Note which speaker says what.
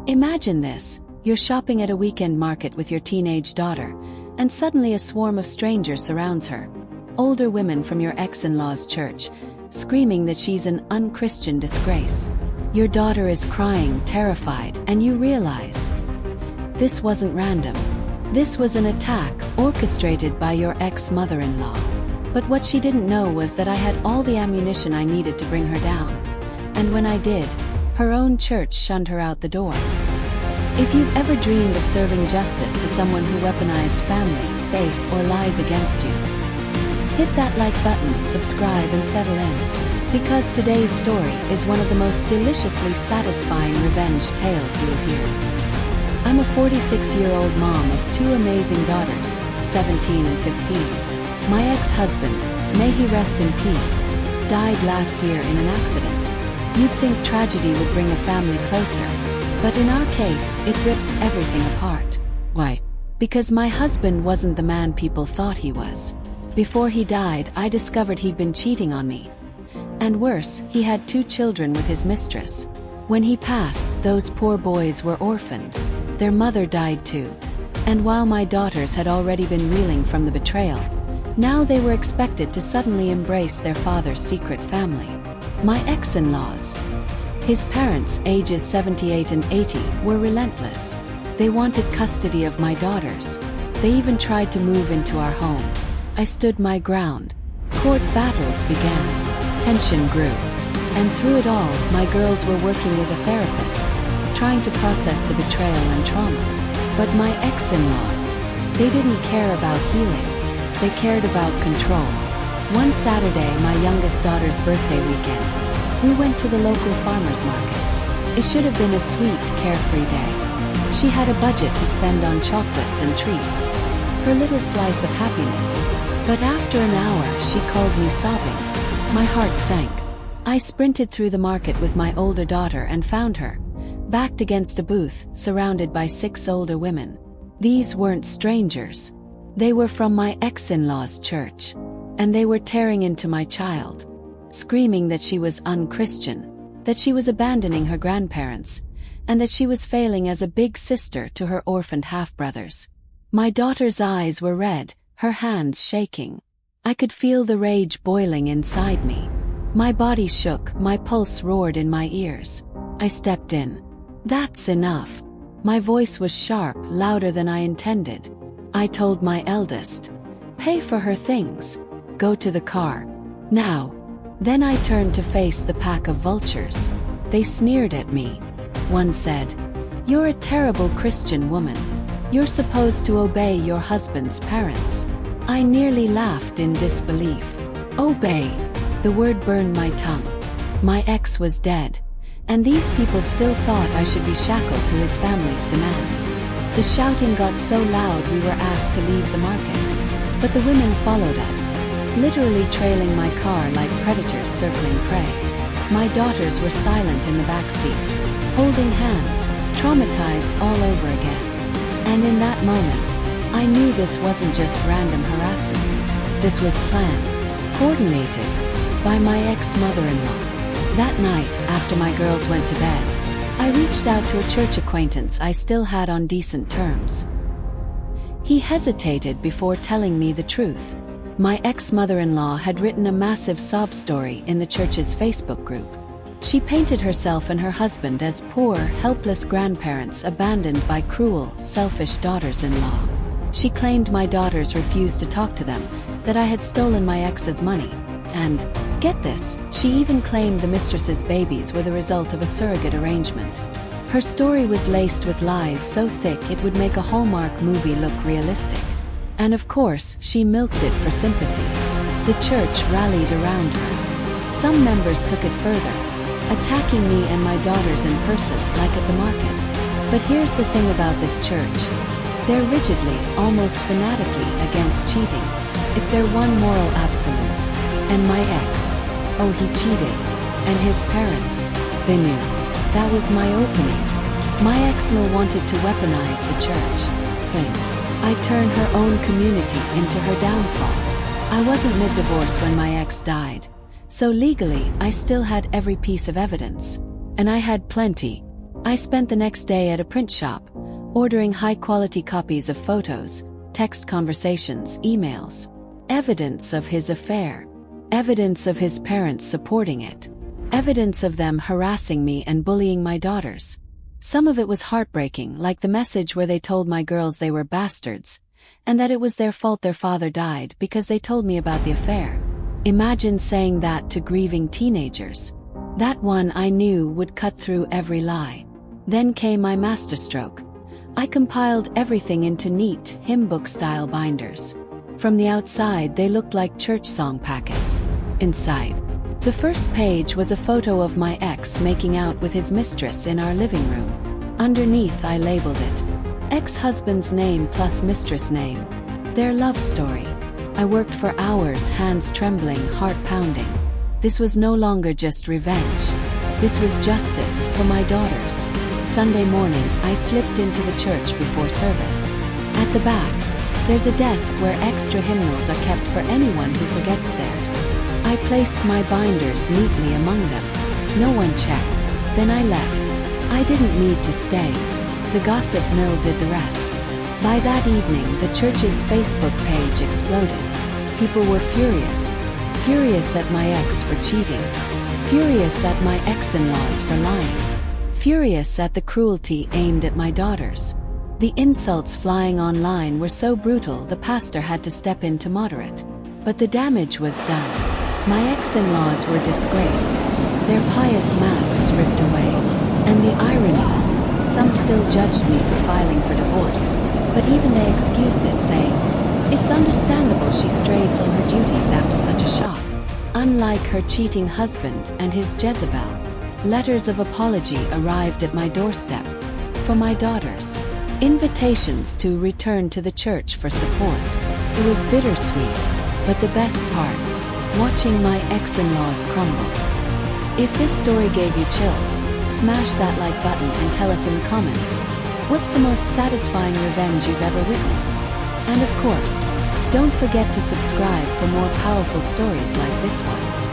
Speaker 1: Imagine this: you're shopping at a weekend market with your teenage daughter, and suddenly a swarm of strangers surrounds her. Older women from your ex-in-law's church, screaming that she's an unchristian disgrace. Your daughter is crying, terrified, and you realize this wasn't random. This was an attack orchestrated by your ex-mother-in-law. But what she didn't know was that I had all the ammunition I needed to bring her down. And when I did, her own church shunned her out the door. If you've ever dreamed of serving justice to someone who weaponized family, faith, or lies against you, hit that like button, subscribe, and settle in. Because today's story is one of the most deliciously satisfying revenge tales you'll hear. I'm a 46-year-old mom of two amazing daughters, 17 and 15. My ex-husband, may he rest in peace, died last year in an accident. You'd think tragedy would bring a family closer, but in our case, it ripped everything apart. Why? Because my husband wasn't the man people thought he was. Before he died, I discovered he'd been cheating on me. And worse, he had 2 children with his mistress. When he passed, those poor boys were orphaned. Their mother died too. And while my daughters had already been reeling from the betrayal, now they were expected to suddenly embrace their father's secret family. My ex-in-laws, his parents, ages 78 and 80, were relentless. They wanted custody of my daughters. They even tried to move into our home. I stood my ground. Court battles began. Tension grew. And through it all, my girls were working with a therapist, trying to process the betrayal and trauma. But my ex-in-laws, they didn't care about healing. They cared about control. One Saturday, my youngest daughter's birthday weekend, we went to the local farmer's market. It should have been a sweet, carefree day. She had a budget to spend on chocolates and treats, her little slice of happiness. But after an hour, she called me sobbing. My heart sank. I sprinted through the market with my older daughter and found her, backed against a booth, surrounded by 6 older women. These weren't strangers. They were from my ex-in-law's church. And they were tearing into my child, screaming that she was unchristian, that she was abandoning her grandparents, and that she was failing as a big sister to her orphaned half-brothers. My daughter's eyes were red, her hands shaking. I could feel the rage boiling inside me. My body shook, my pulse roared in my ears. I stepped in. That's enough. My voice was sharp, louder than I intended. I told my eldest, pay for her things. Go to the car. Now. Then I turned to face the pack of vultures. They sneered at me. One said, "You're a terrible Christian woman. You're supposed to obey your husband's parents." I nearly laughed in disbelief. Obey. The word burned my tongue. My ex was dead, and these people still thought I should be shackled to his family's demands. The shouting got so loud we were asked to leave the market. But the women followed us, literally trailing my car like predators circling prey. My daughters were silent in the back seat, holding hands, traumatized all over again. And in that moment, I knew this wasn't just random harassment. This was planned, coordinated, by my ex-mother-in-law. That night, after my girls went to bed, I reached out to a church acquaintance I still had on decent terms. He hesitated before telling me the truth. My ex-mother-in-law had written a massive sob story in the church's Facebook group. She painted herself and her husband as poor, helpless grandparents abandoned by cruel, selfish daughters-in-law. She claimed my daughters refused to talk to them, that I had stolen my ex's money, and, get this, she even claimed the mistress's babies were the result of a surrogate arrangement. Her story was laced with lies so thick it would make a Hallmark movie look realistic. And of course, she milked it for sympathy. The church rallied around her. Some members took it further, attacking me and my daughters in person, like at the market. But here's the thing about this church. They're rigidly, almost fanatically, against cheating. It's their one moral absolute. And my ex, oh, he cheated. And his parents, they knew. That was my opening. My ex-in-law wanted to weaponize the church thing. I turned her own community into her downfall. I wasn't mid-divorce when my ex died, so legally I still had every piece of evidence. And I had plenty. I spent the next day at a print shop, ordering high-quality copies of photos, text conversations, emails. Evidence of his affair. Evidence of his parents supporting it. Evidence of them harassing me and bullying my daughters. Some of it was heartbreaking, like the message where they told my girls they were bastards, and that it was their fault their father died because they told me about the affair. Imagine saying that to grieving teenagers. That one I knew would cut through every lie. Then came my masterstroke. I compiled everything into neat, hymn book-style binders. From the outside they looked like church song packets. Inside, the first page was a photo of my ex making out with his mistress in our living room. Underneath I labeled it, ex-husband's name plus mistress name. Their love story. I worked for hours, hands trembling, heart pounding. This was no longer just revenge. This was justice for my daughters. Sunday morning, I slipped into the church before service. At the back, there's a desk where extra hymnals are kept for anyone who forgets theirs. I placed my binders neatly among them. No one checked. Then I left. I didn't need to stay. The gossip mill did the rest. By that evening, the church's Facebook page exploded. People were furious. Furious at my ex for cheating. Furious at my ex-in-laws for lying. Furious at the cruelty aimed at my daughters. The insults flying online were so brutal the pastor had to step in to moderate. But the damage was done. My ex-in-laws were disgraced. Their pious masks ripped away. And the irony, some still judged me for filing for divorce, but even they excused it, saying, "It's understandable she strayed from her duties after such a shock." Unlike her cheating husband and his Jezebel, letters of apology arrived at my doorstep. For my daughters, invitations to return to the church for support. It was bittersweet, but the best part, watching my ex-in-laws crumble. If this story gave you chills, smash that like button and tell us in the comments, what's the most satisfying revenge you've ever witnessed? And of course, don't forget to subscribe for more powerful stories like this one.